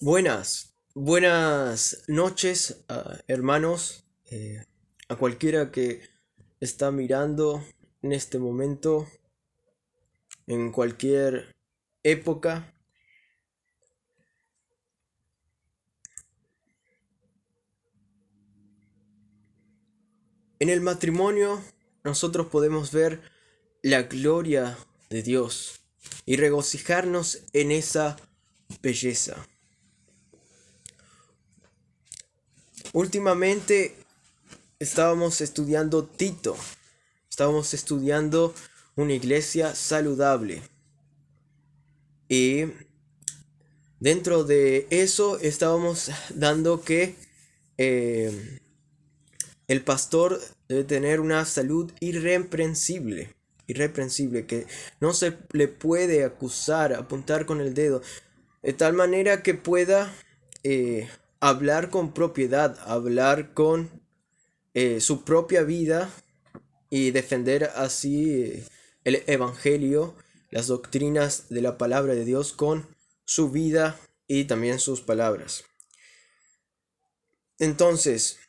Buenas noches, hermanos, a cualquiera que está mirando en este momento, en cualquier época. En el matrimonio nosotros podemos ver la gloria de Dios y regocijarnos en esa belleza. Últimamente estábamos estudiando Tito, estábamos estudiando una iglesia saludable. Y dentro de eso estábamos dando que el pastor debe tener una salud irreprensible, que no se le puede acusar, apuntar con el dedo, de tal manera que pueda hablar con propiedad, hablar con su propia vida y defender así el evangelio, las doctrinas de la palabra de Dios con su vida y también sus palabras. Entonces,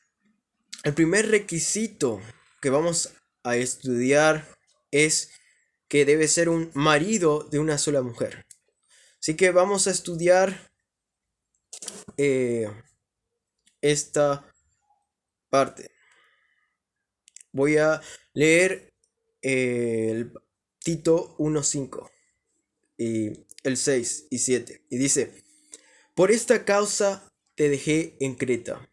el primer requisito que vamos a estudiar es que debe ser un marido de una sola mujer. Así que vamos a estudiar esta parte. Voy a leer el Tito 1:5 y el 6 y 7. Y dice: Por esta causa te dejé en Creta,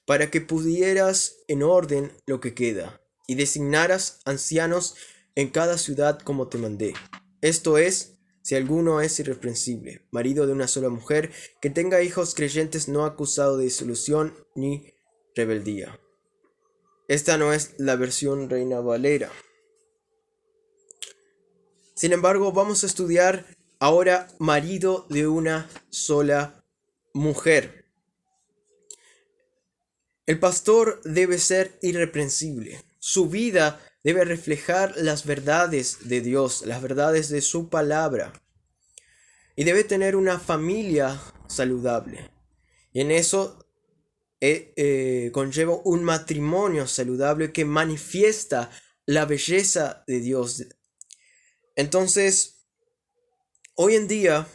para que pudieras en orden lo que queda, y designaras ancianos en cada ciudad como te mandé. Esto es, si alguno es irreprensible, marido de una sola mujer, que tenga hijos creyentes no acusado de disolución ni rebeldía. Esta no es la versión Reina Valera. Sin embargo, vamos a estudiar ahora marido de una sola mujer. El pastor debe ser irreprensible. Su vida debe reflejar las verdades de Dios, las verdades de su palabra. Y debe tener una familia saludable. Y en eso conlleva un matrimonio saludable que manifiesta la belleza de Dios. Entonces, hoy en día,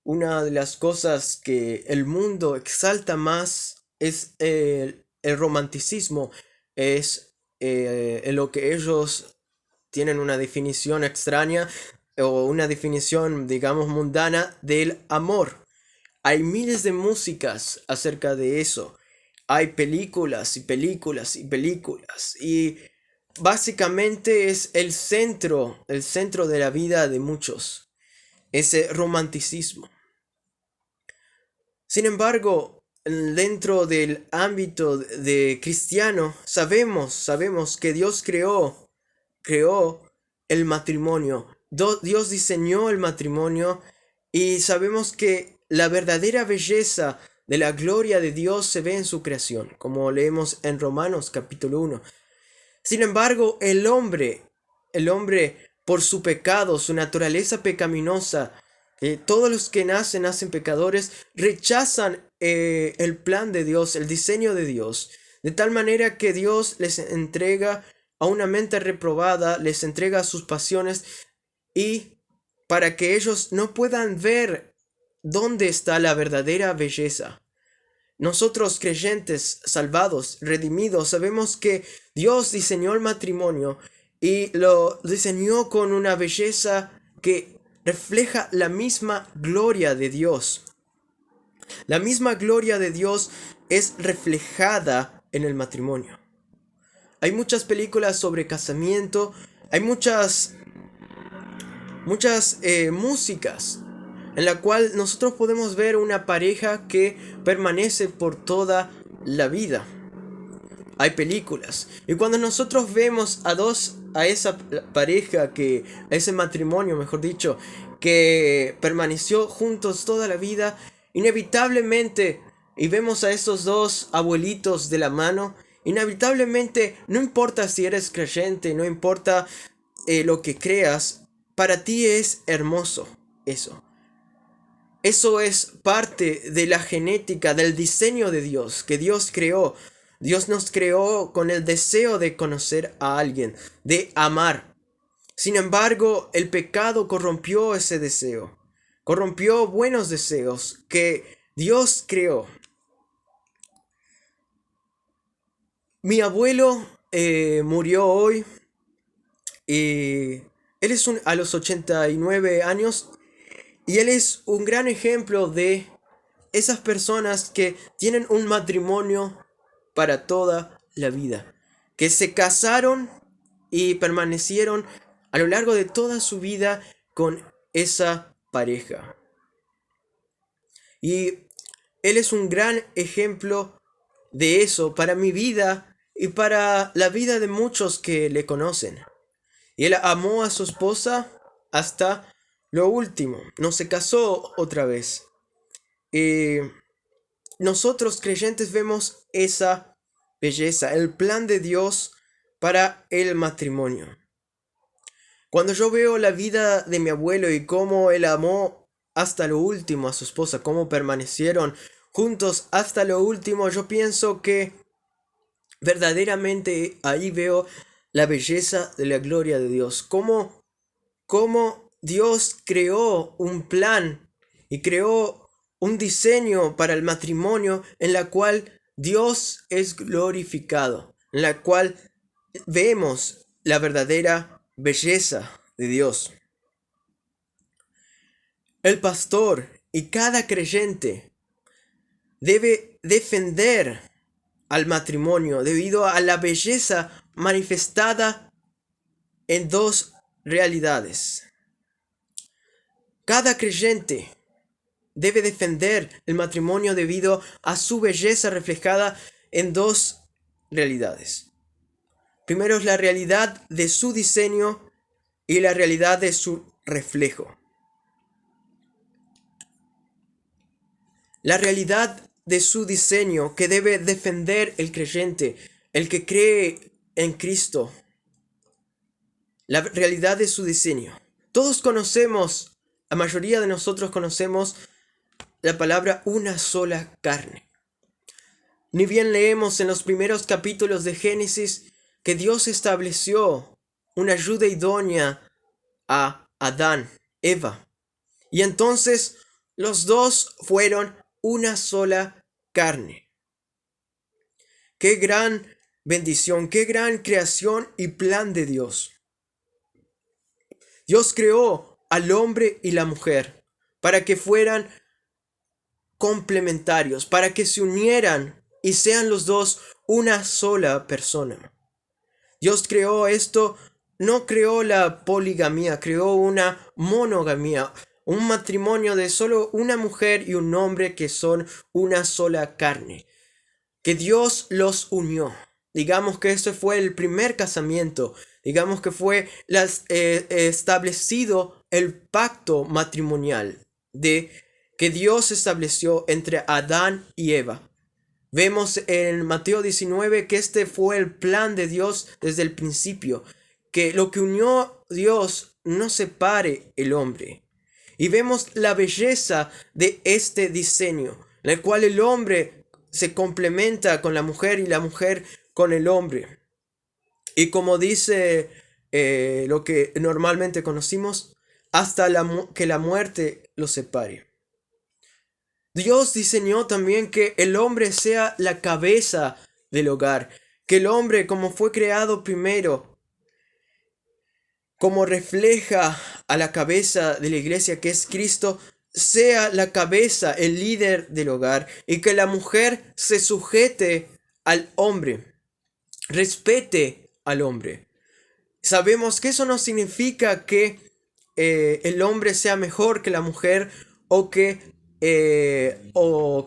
una de las cosas que el mundo exalta más es el romanticismo, es en lo que ellos tienen una definición extraña o una definición, digamos, mundana del amor. Hay miles de músicas acerca de eso. Hay películas y películas y películas. Y básicamente es el centro de la vida de muchos. Ese romanticismo. Sin embargo, dentro del ámbito de cristiano, sabemos que Dios creó el matrimonio. Dios diseñó el matrimonio y sabemos que la verdadera belleza de la gloria de Dios se ve en su creación, como leemos en Romanos capítulo 1. Sin embargo, el hombre, por su pecado, su naturaleza pecaminosa, todos los que nacen pecadores, rechazan el plan de Dios, el diseño de Dios, de tal manera que Dios les entrega a una mente reprobada, les entrega sus pasiones y para que ellos no puedan ver dónde está la verdadera belleza. Nosotros creyentes, salvados, redimidos, sabemos que Dios diseñó el matrimonio y lo diseñó con una belleza que refleja la misma gloria de Dios. La misma gloria de Dios es reflejada en el matrimonio. Hay muchas películas sobre casamiento, hay muchas músicas en la cual nosotros podemos ver una pareja que permanece por toda la vida. Hay películas. Y cuando nosotros vemos a esa pareja, a ese matrimonio, mejor dicho, que permaneció juntos toda la vida, inevitablemente, y vemos a esos dos abuelitos de la mano, inevitablemente, no importa si eres creyente, no importa lo que creas, para ti es hermoso eso. Eso es parte de la genética, del diseño de Dios, que Dios creó. Dios nos creó con el deseo de conocer a alguien, de amar. Sin embargo, el pecado corrompió ese deseo, corrompió buenos deseos que Dios creó. Mi abuelo murió hoy y él es a los 89 años y él es un gran ejemplo de esas personas que tienen un matrimonio para toda la vida, que se casaron y permanecieron a lo largo de toda su vida con esa pareja. Y él es un gran ejemplo de eso para mi vida y para la vida de muchos que le conocen. Y él amó a su esposa hasta lo último, no se casó otra vez. Y nosotros creyentes vemos esa belleza, el plan de Dios para el matrimonio. Cuando yo veo la vida de mi abuelo y cómo él amó hasta lo último a su esposa, cómo permanecieron juntos hasta lo último, yo pienso que verdaderamente ahí veo la belleza de la gloria de Dios. Cómo Dios creó un plan y creó un diseño para el matrimonio en la cual Dios es glorificado, en la cual vemos la verdadera belleza de Dios. El pastor y cada creyente debe defender al matrimonio debido a la belleza manifestada en dos realidades. Cada creyente debe defender el matrimonio debido a su belleza reflejada en dos realidades. Primero es la realidad de su diseño y la realidad de su reflejo. La realidad de su diseño que debe defender el creyente, el que cree en Cristo. La realidad de su diseño. Todos conocemos, la mayoría de nosotros conocemos la palabra una sola carne. Ni bien leemos en los primeros capítulos de Génesis que Dios estableció una ayuda idónea a Adán, Eva. Y entonces los dos fueron una sola carne. Qué gran bendición, qué gran creación y plan de Dios. Dios creó al hombre y la mujer para que fueran complementarios, para que se unieran y sean los dos una sola persona. Dios creó esto, no creó la poligamía, creó una monogamía, un matrimonio de solo una mujer y un hombre que son una sola carne, que Dios los unió. Digamos que este fue el primer casamiento, digamos que fue establecido el pacto matrimonial que Dios estableció entre Adán y Eva. Vemos en Mateo 19 que este fue el plan de Dios desde el principio, que lo que unió Dios no separe el hombre. Y vemos la belleza de este diseño, en el cual el hombre se complementa con la mujer y la mujer con el hombre. Y como dice lo que normalmente conocimos, hasta que la muerte los separe. Dios diseñó también que el hombre sea la cabeza del hogar, que el hombre, como fue creado primero, como refleja a la cabeza de la iglesia que es Cristo, sea la cabeza, el líder del hogar, y que la mujer se sujete al hombre, respete al hombre. Sabemos que eso no significa que el hombre sea mejor que la mujer o que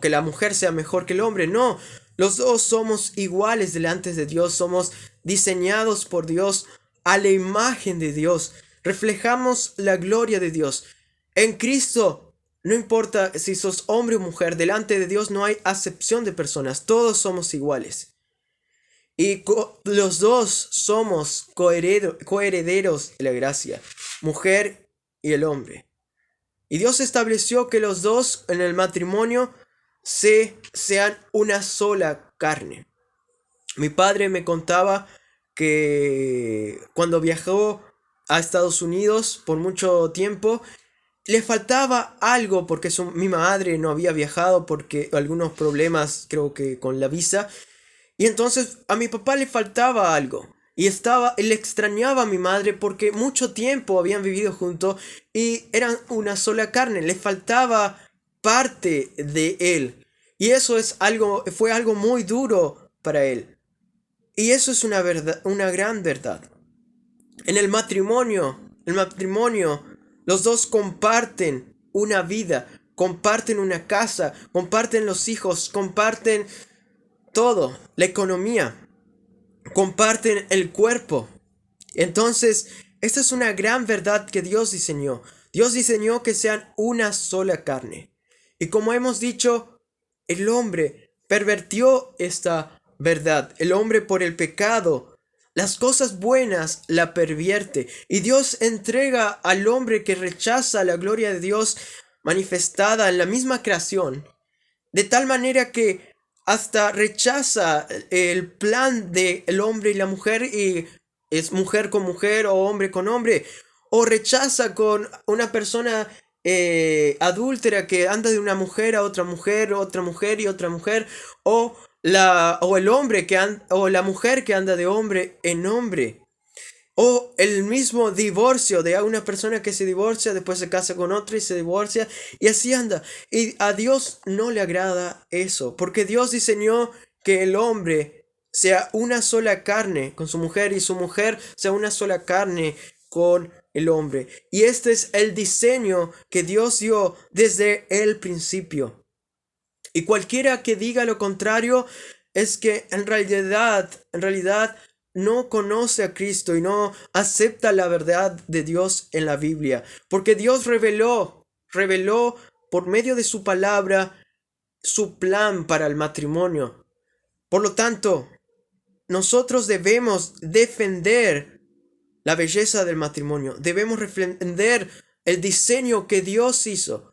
la mujer sea mejor que el hombre. No, los dos somos iguales delante de Dios, somos diseñados por Dios a la imagen de Dios, reflejamos la gloria de Dios. En Cristo, no importa si sos hombre o mujer, delante de Dios no hay acepción de personas, todos somos iguales. Y los dos somos coherederos de la gracia, mujer y el hombre. Y Dios estableció que los dos en el matrimonio sean una sola carne. Mi padre me contaba que cuando viajó a Estados Unidos por mucho tiempo, le faltaba algo porque mi madre no había viajado porque algunos problemas creo que con la visa. Y entonces a mi papá le faltaba algo. Y él extrañaba a mi madre porque mucho tiempo habían vivido juntos y eran una sola carne. Le faltaba parte de él. Y eso fue algo muy duro para él. Y eso es una verdad, una gran verdad. En el matrimonio, los dos comparten una vida, comparten una casa, comparten los hijos, comparten todo, la economía, comparten el cuerpo. Entonces, esta es una gran verdad que Dios diseñó. Dios diseñó que sean una sola carne. Y como hemos dicho, el hombre pervertió esta verdad. El hombre por el pecado, las cosas buenas la pervierte. Y Dios entrega al hombre que rechaza la gloria de Dios manifestada en la misma creación, de tal manera que hasta rechaza el plan del hombre y la mujer y es mujer con mujer o hombre con hombre, o rechaza con una persona adúltera que anda de una mujer a otra mujer y otra mujer, o el hombre o la mujer que anda de hombre en hombre. O el mismo divorcio de una persona que se divorcia, después se casa con otra y se divorcia, y así anda. Y a Dios no le agrada eso, porque Dios diseñó que el hombre sea una sola carne con su mujer y su mujer sea una sola carne con el hombre. Y este es el diseño que Dios dio desde el principio. Y cualquiera que diga lo contrario es que en realidad no conoce a Cristo y no acepta la verdad de Dios en la Biblia. Porque Dios reveló por medio de su palabra su plan para el matrimonio. Por lo tanto, nosotros debemos defender la belleza del matrimonio. Debemos defender el diseño que Dios hizo.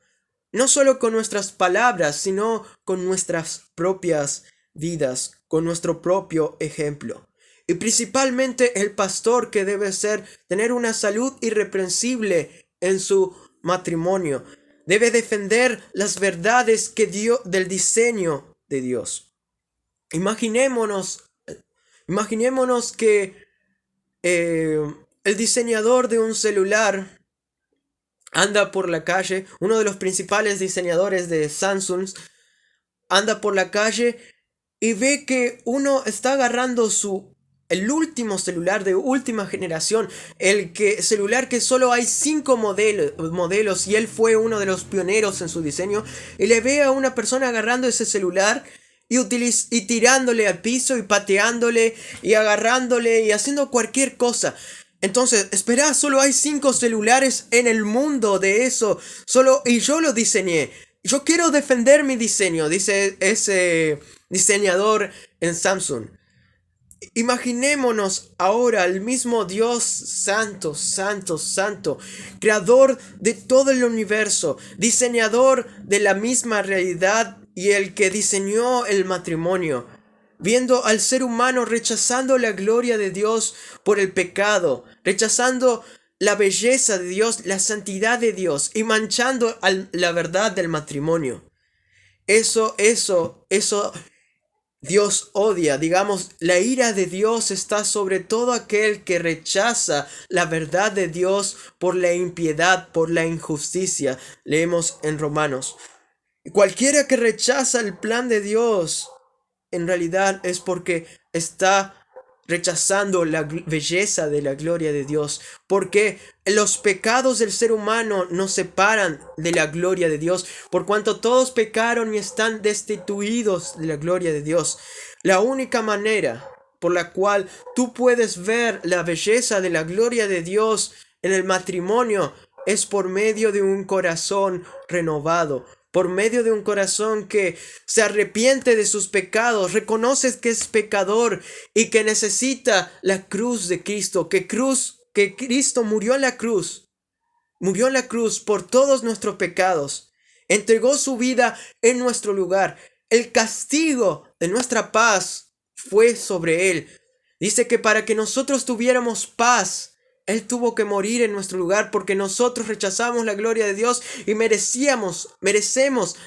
No solo con nuestras palabras, sino con nuestras propias vidas, con nuestro propio ejemplo. Y principalmente el pastor que debe tener una salud irreprensible en su matrimonio. Debe defender las verdades del diseño de Dios. Imaginémonos que el diseñador de un celular anda por la calle, uno de los principales diseñadores de Samsung, anda por la calle y ve que uno está agarrando el último celular de última generación, celular que solo hay 5 modelos y él fue uno de los pioneros en su diseño, y le ve a una persona agarrando ese celular y tirándole al piso y pateándole y agarrándole y haciendo cualquier cosa. Entonces, espera, solo hay 5 celulares en el mundo de eso. Y yo lo diseñé. Yo quiero defender mi diseño, dice ese diseñador en Samsung. Imaginémonos ahora al mismo Dios santo, santo, santo, creador de todo el universo, diseñador de la misma realidad y el que diseñó el matrimonio, viendo al ser humano rechazando la gloria de Dios por el pecado, rechazando la belleza de Dios, la santidad de Dios y manchando la verdad del matrimonio. Eso Dios odia. Digamos, la ira de Dios está sobre todo aquel que rechaza la verdad de Dios por la impiedad, por la injusticia. Leemos en Romanos. Cualquiera que rechaza el plan de Dios, en realidad es porque está rechazando la belleza de la gloria de Dios, porque los pecados del ser humano nos separan de la gloria de Dios, por cuanto todos pecaron y están destituidos de la gloria de Dios. La única manera por la cual tú puedes ver la belleza de la gloria de Dios en el matrimonio es por medio de un corazón renovado, por medio de un corazón que se arrepiente de sus pecados, reconoce que es pecador y que necesita la cruz de Cristo, que Cristo murió en la cruz murió en la cruz por todos nuestros pecados, entregó su vida en nuestro lugar. El castigo de nuestra paz fue sobre él. Dice que para que nosotros tuviéramos paz, él tuvo que morir en nuestro lugar porque nosotros rechazamos la gloria de Dios y merecemos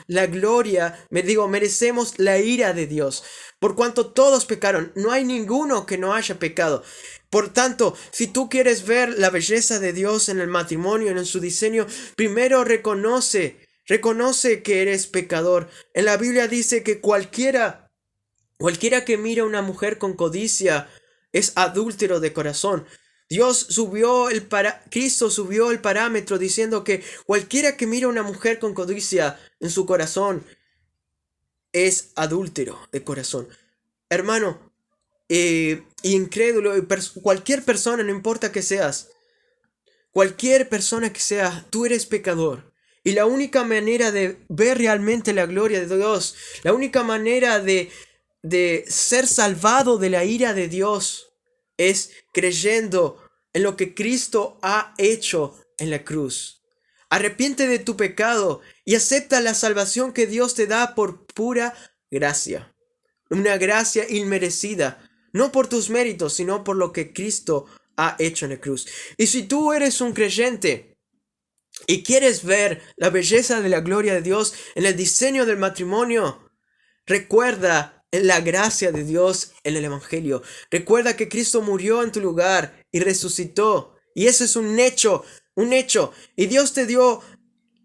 la gloria, merecemos la ira de Dios. Por cuanto todos pecaron, no hay ninguno que no haya pecado. Por tanto, si tú quieres ver la belleza de Dios en el matrimonio, en su diseño, primero reconoce que eres pecador. En la Biblia dice que cualquiera que mira a una mujer con codicia es adúltero de corazón. Cristo subió el parámetro diciendo que cualquiera que mira a una mujer con codicia en su corazón es adúltero de corazón. Hermano, incrédulo, cualquier persona, no importa que seas, cualquier persona que sea, tú eres pecador. Y la única manera de ver realmente la gloria de Dios, la única manera de ser salvado de la ira de Dios es creyendo en lo que Cristo ha hecho en la cruz. Arrepiente de tu pecado y acepta la salvación que Dios te da por pura gracia. Una gracia inmerecida, no por tus méritos, sino por lo que Cristo ha hecho en la cruz. Y si tú eres un creyente y quieres ver la belleza de la gloria de Dios en el diseño del matrimonio, recuerda la gracia de Dios en el Evangelio. Recuerda que Cristo murió en tu lugar y resucitó. Y eso es un hecho. Y Dios te dio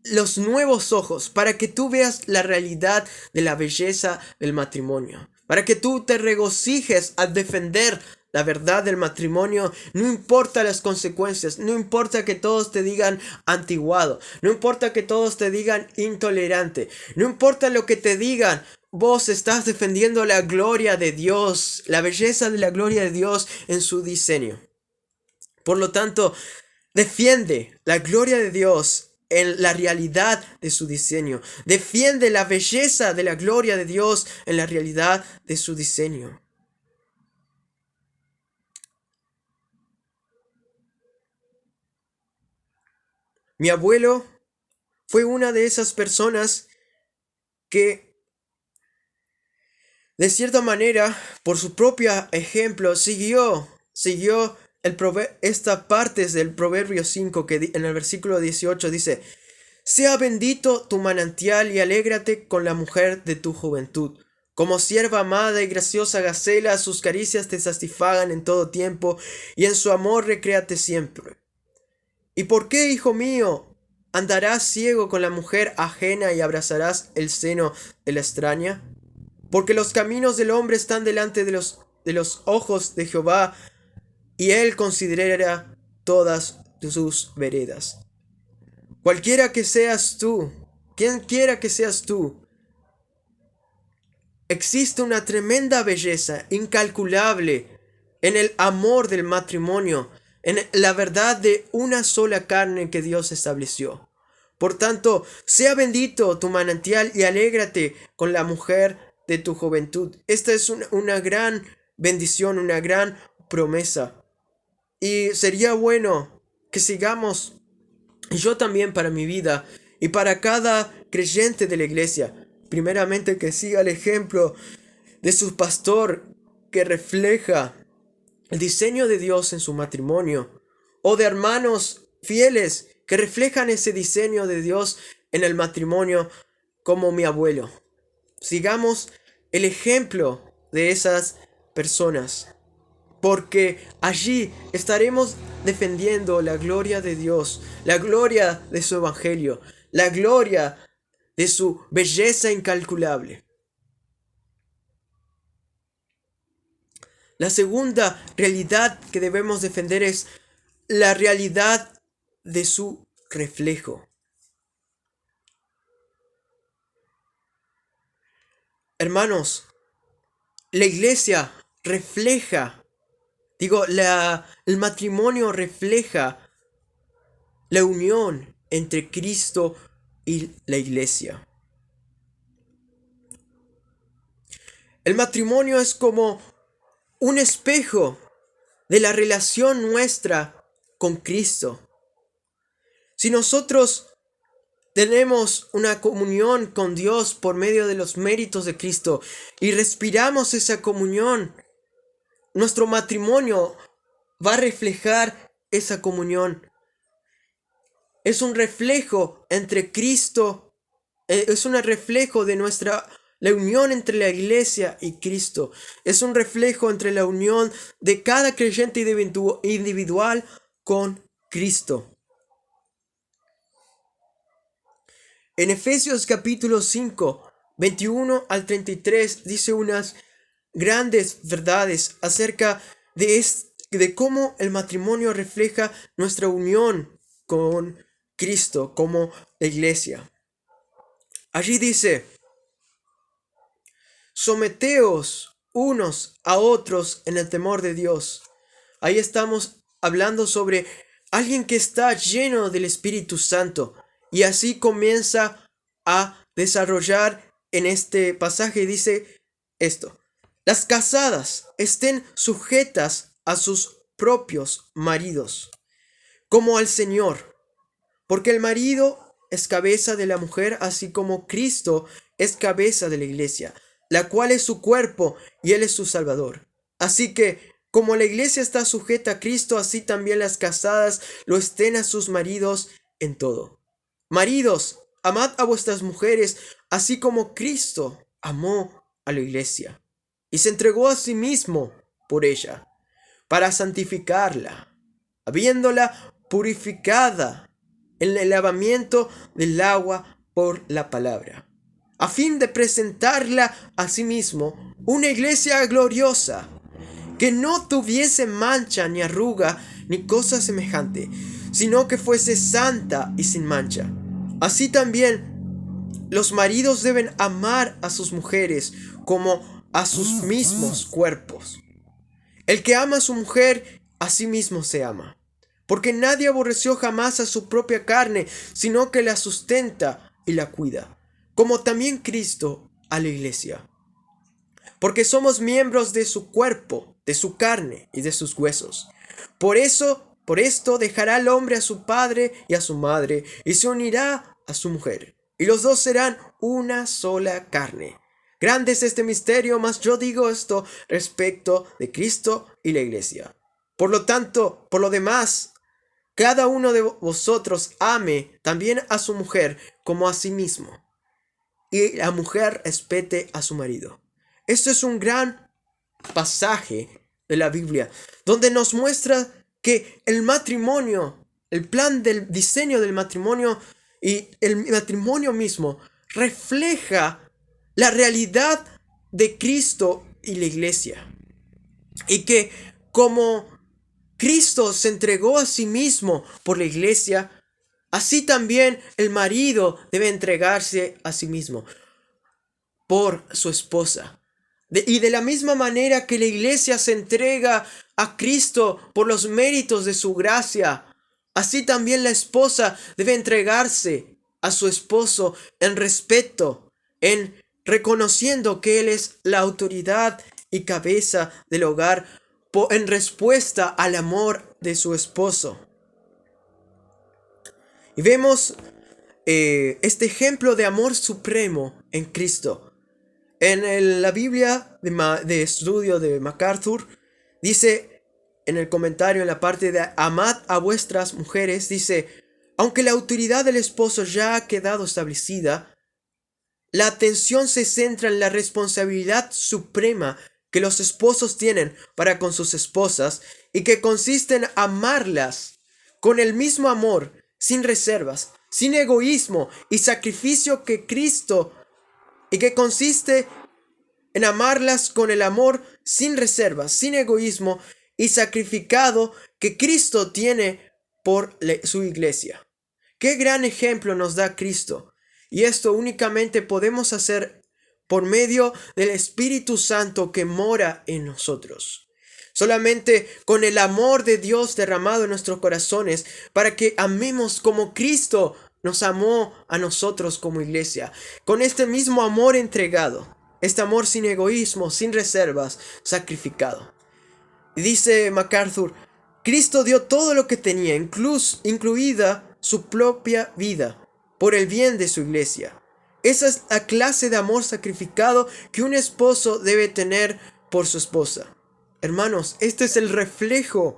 los nuevos ojos para que tú veas la realidad de la belleza del matrimonio. Para que tú te regocijes al defender la verdad del matrimonio, no importa las consecuencias, no importa que todos te digan antiguado, no importa que todos te digan intolerante, no importa lo que te digan, vos estás defendiendo la gloria de Dios, la belleza de la gloria de Dios en su diseño. Por lo tanto, defiende la gloria de Dios en la realidad de su diseño. Defiende la belleza de la gloria de Dios en la realidad de su diseño. Mi abuelo fue una de esas personas que, de cierta manera, por su propio ejemplo, siguió esta parte del Proverbio 5 que en el versículo 18 dice: sea bendito tu manantial y alégrate con la mujer de tu juventud. Como sierva amada y graciosa gacela, sus caricias te satisfagan en todo tiempo, y en su amor recréate siempre. ¿Y por qué, hijo mío, andarás ciego con la mujer ajena y abrazarás el seno de la extraña? Porque los caminos del hombre están delante de los ojos de Jehová, y él considerará todas sus veredas. Cualquiera que seas tú, quien quiera que seas tú, existe una tremenda belleza incalculable en el amor del matrimonio, en la verdad de una sola carne que Dios estableció. Por tanto, sea bendito tu manantial y alégrate con la mujer de tu juventud. Esta es una gran bendición, una gran promesa. Y sería bueno que sigamos, yo también para mi vida y para cada creyente de la iglesia, primeramente que siga el ejemplo de su pastor que refleja el diseño de Dios en su matrimonio, o de hermanos fieles que reflejan ese diseño de Dios en el matrimonio, como mi abuelo. Sigamos el ejemplo de esas personas, porque allí estaremos defendiendo la gloria de Dios, la gloria de su evangelio, la gloria de su belleza incalculable. La segunda realidad que debemos defender es la realidad de su reflejo. Hermanos, la iglesia refleja, el matrimonio refleja la unión entre Cristo y la iglesia. El matrimonio es como un espejo de la relación nuestra con Cristo. Si nosotros tenemos una comunión con Dios por medio de los méritos de Cristo y respiramos esa comunión, nuestro matrimonio va a reflejar esa comunión. Es un reflejo entre Cristo, es un reflejo de la unión entre la iglesia y Cristo. Es un reflejo entre la unión de cada creyente individual con Cristo. En Efesios capítulo 5, 21 al 33 dice unas grandes verdades acerca de cómo el matrimonio refleja nuestra unión con Cristo como la iglesia. Allí dice: someteos unos a otros en el temor de Dios. Ahí estamos hablando sobre alguien que está lleno del Espíritu Santo. Y así comienza a desarrollar en este pasaje. Dice esto: las casadas estén sujetas a sus propios maridos, como al Señor, porque el marido es cabeza de la mujer, así como Cristo es cabeza de la iglesia, la cual es su cuerpo y Él es su Salvador. Así que, como la iglesia está sujeta a Cristo, así también las casadas lo estén a sus maridos en todo. Maridos, amad a vuestras mujeres, así como Cristo amó a la iglesia y se entregó a sí mismo por ella, para santificarla, habiéndola purificada en el lavamiento del agua por la palabra, a fin de presentarla a sí mismo una iglesia gloriosa, que no tuviese mancha ni arruga ni cosa semejante, sino que fuese santa y sin mancha. Así también los maridos deben amar a sus mujeres como a sus mismos cuerpos. El que ama a su mujer, a sí mismo se ama, porque nadie aborreció jamás a su propia carne, sino que la sustenta y la cuida, como también Cristo a la iglesia, porque somos miembros de su cuerpo, de su carne y de sus huesos. Por esto dejará el hombre a su padre y a su madre, y se unirá a su mujer, y los dos serán una sola carne. Grande es este misterio, mas yo digo esto respecto de Cristo y la iglesia. Por lo tanto, por lo demás, cada uno de vosotros ame también a su mujer como a sí mismo, y la mujer respete a su marido. Esto es un gran pasaje de la Biblia, donde nos muestra que el matrimonio, el plan del diseño del matrimonio y el matrimonio mismo refleja la realidad de Cristo y la iglesia. Y que como Cristo se entregó a sí mismo por la iglesia, así también el marido debe entregarse a sí mismo por su esposa. Y de la misma manera que la iglesia se entrega a Cristo por los méritos de su gracia, así también la esposa debe entregarse a su esposo en respeto, en reconociendo que Él es la autoridad y cabeza del hogar, en respuesta al amor de su esposo. Y vemos este ejemplo de amor supremo en Cristo. En la Biblia de estudio de MacArthur, dice en el comentario, en la parte de amad a vuestras mujeres, dice: aunque la autoridad del esposo ya ha quedado establecida, la atención se centra en la responsabilidad suprema que los esposos tienen para con sus esposas, y que consiste en amarlas con el mismo amor, sin reservas, sin egoísmo y sacrificio que Cristo, y que consiste en amarlas con el amor sin reservas, sin egoísmo y sacrificado que Cristo tiene por su iglesia. Qué gran ejemplo nos da Cristo. Y esto únicamente podemos hacer por medio del Espíritu Santo que mora en nosotros. Solamente con el amor de Dios derramado en nuestros corazones, para que amemos como Cristo nos amó a nosotros como iglesia, con este mismo amor entregado, este amor sin egoísmo, sin reservas, sacrificado. Y dice MacArthur: Cristo dio todo lo que tenía, incluida su propia vida por el bien de su iglesia. Esa es la clase de amor sacrificado que un esposo debe tener por su esposa. Hermanos, este es el reflejo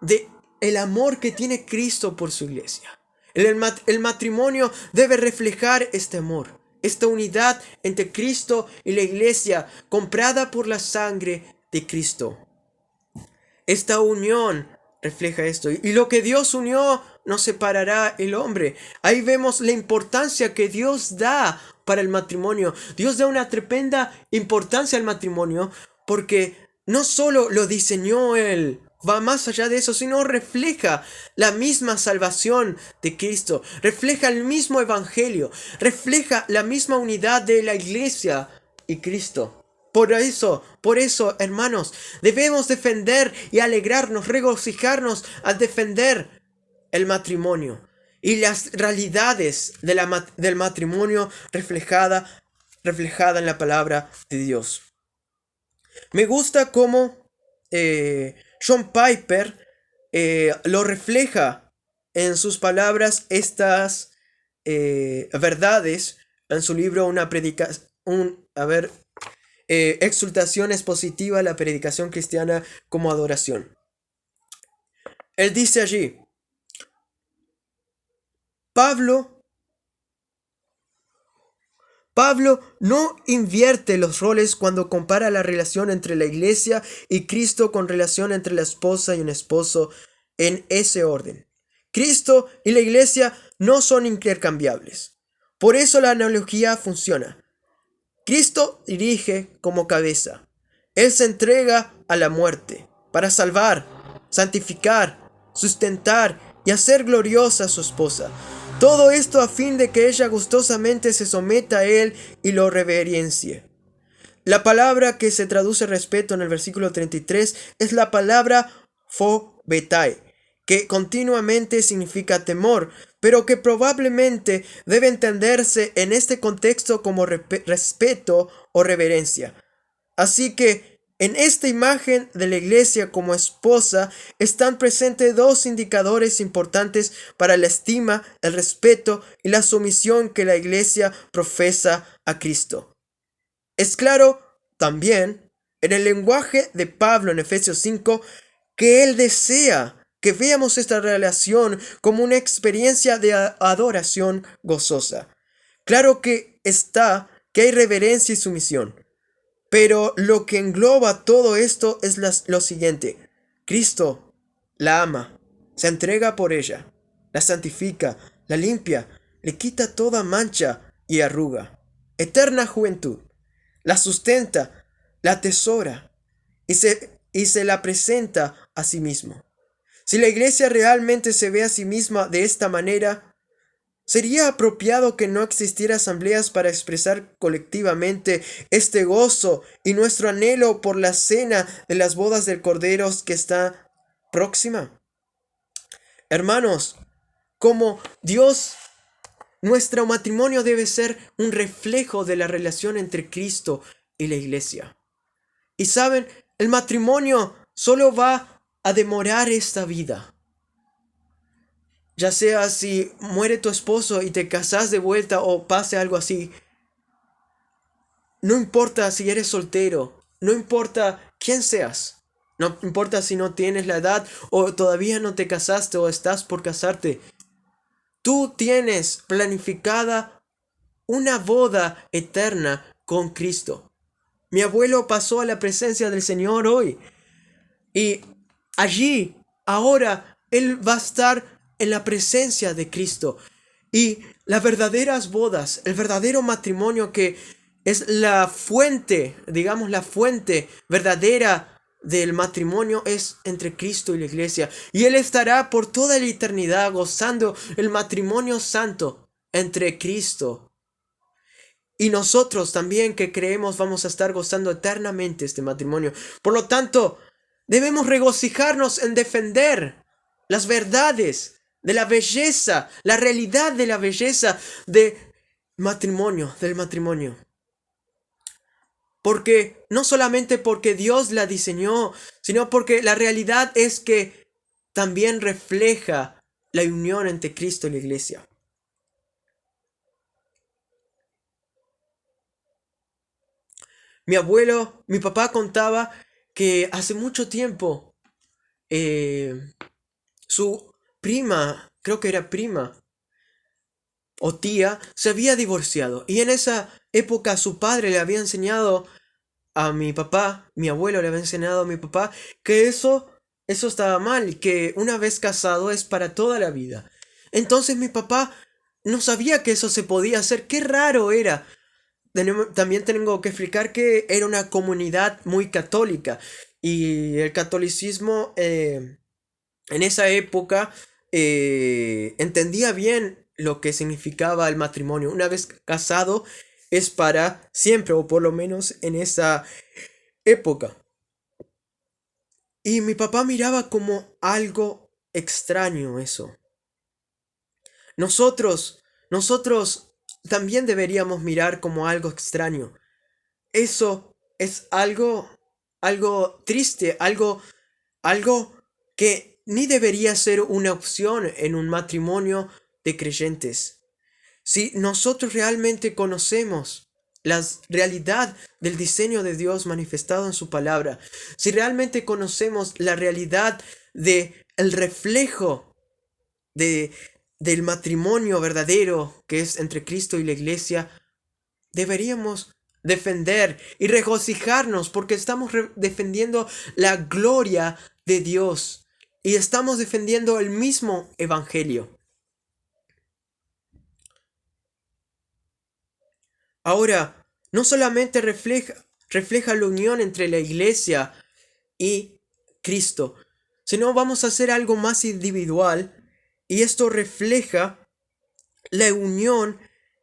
de el amor que tiene Cristo por su iglesia. El matrimonio debe reflejar este amor, esta unidad entre Cristo y la iglesia, comprada por la sangre de Cristo. Esta unión refleja esto. Y lo que Dios unió no separará el hombre. Ahí vemos la importancia que Dios da para el matrimonio. Dios da una tremenda importancia al matrimonio porque no solo lo diseñó Él, va más allá de eso, sino refleja la misma salvación de Cristo, refleja el mismo evangelio, refleja la misma unidad de la iglesia y Cristo. Por eso, hermanos, debemos defender y alegrarnos, regocijarnos al defender el matrimonio y las realidades del matrimonio reflejada en la palabra de Dios. Me gusta cómo John Piper lo refleja en sus palabras estas verdades en su libro Exultación expositiva, la predicación cristiana como adoración. Él dice allí, Pablo no invierte los roles cuando compara la relación entre la iglesia y Cristo con relación entre la esposa y un esposo en ese orden. Cristo y la iglesia no son intercambiables. Por eso la analogía funciona. Cristo dirige como cabeza. Él se entrega a la muerte para salvar, santificar, sustentar y hacer gloriosa a su esposa. Todo esto a fin de que ella gustosamente se someta a Él y lo reverencie. La palabra que se traduce respeto en el versículo 33 es la palabra phobetai, que continuamente significa temor, pero que probablemente debe entenderse en este contexto como respeto o reverencia. Así que en esta imagen de la iglesia como esposa están presentes dos indicadores importantes para la estima, el respeto y la sumisión que la iglesia profesa a Cristo. Es claro también en el lenguaje de Pablo en Efesios 5 que él desea que veamos esta relación como una experiencia de adoración gozosa. Claro que hay reverencia y sumisión, pero lo que engloba todo esto es lo siguiente. Cristo la ama, se entrega por ella, la santifica, la limpia, le quita toda mancha y arruga. Eterna juventud, la sustenta, la atesora y se la presenta a sí mismo. Si la iglesia realmente se ve a sí misma de esta manera, ¿sería apropiado que no existiera asambleas para expresar colectivamente este gozo y nuestro anhelo por la cena de las bodas del Cordero que está próxima? Hermanos, como Dios, nuestro matrimonio debe ser un reflejo de la relación entre Cristo y la iglesia. Y saben, el matrimonio solo va a demorar esta vida. Ya sea si muere tu esposo y te casas de vuelta o pase algo así. No importa si eres soltero, no importa quién seas, no importa si no tienes la edad o todavía no te casaste o estás por casarte. Tú tienes planificada una boda eterna con Cristo. Mi abuelo pasó a la presencia del Señor hoy y allí, ahora, él va a estar en la presencia de Cristo. Y las verdaderas bodas, el verdadero matrimonio que es la fuente, digamos la fuente verdadera del matrimonio es entre Cristo y la iglesia. Y Él estará por toda la eternidad gozando el matrimonio santo entre Cristo. Y nosotros también que creemos vamos a estar gozando eternamente este matrimonio. Por lo tanto, debemos regocijarnos en defender las verdades de la belleza, la realidad de la belleza del matrimonio. Porque no solamente porque Dios la diseñó, sino porque la realidad es que también refleja la unión entre Cristo y la iglesia. Mi papá contaba que hace mucho tiempo eh, su prima, creo que era prima o tía, se había divorciado. Y en esa época su padre le había enseñado a mi papá, mi abuelo le había enseñado a mi papá, que eso estaba mal, que una vez casado es para toda la vida. Entonces mi papá no sabía que eso se podía hacer, qué raro era. También tengo que explicar que era una comunidad muy católica y el catolicismo en esa época entendía bien lo que significaba el matrimonio. Una vez casado es para siempre, o por lo menos en esa época. Y mi papá miraba como algo extraño eso. Nosotros también deberíamos mirar como algo extraño. Eso es algo triste, algo que ni debería ser una opción en un matrimonio de creyentes. Si nosotros realmente conocemos la realidad del diseño de Dios manifestado en su palabra, si realmente conocemos la realidad de el reflejo de del matrimonio verdadero que es entre Cristo y la iglesia, deberíamos defender y regocijarnos porque estamos defendiendo la gloria de Dios y estamos defendiendo el mismo evangelio. Ahora, no solamente refleja la unión entre la iglesia y Cristo, sino vamos a hacer algo más individual y esto refleja la unión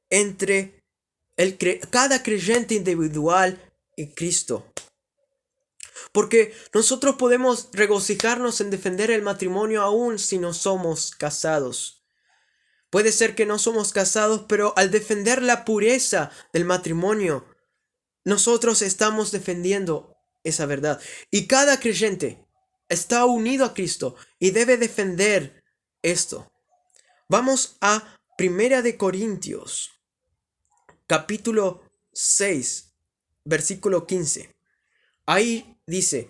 entre cada creyente individual y Cristo. Porque nosotros podemos regocijarnos en defender el matrimonio aún si no somos casados. Puede ser que no somos casados, pero al defender la pureza del matrimonio, nosotros estamos defendiendo esa verdad. Y cada creyente está unido a Cristo y debe defender esto. Vamos a Primera de Corintios, capítulo 6, versículo 15. Ahí dice: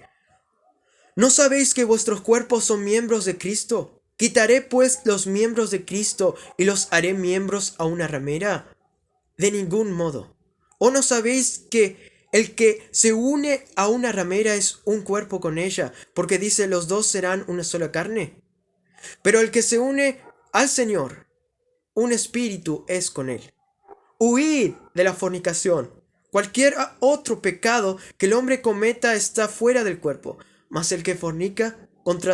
¿no sabéis que vuestros cuerpos son miembros de Cristo? ¿Quitaré pues los miembros de Cristo y los haré miembros a una ramera? De ningún modo. ¿O no sabéis que el que se une a una ramera es un cuerpo con ella? Porque dice, los dos serán una sola carne. Pero el que se une al Señor, un espíritu es con él. Huid de la fornicación. Cualquier otro pecado que el hombre cometa está fuera del cuerpo, mas el que fornica contra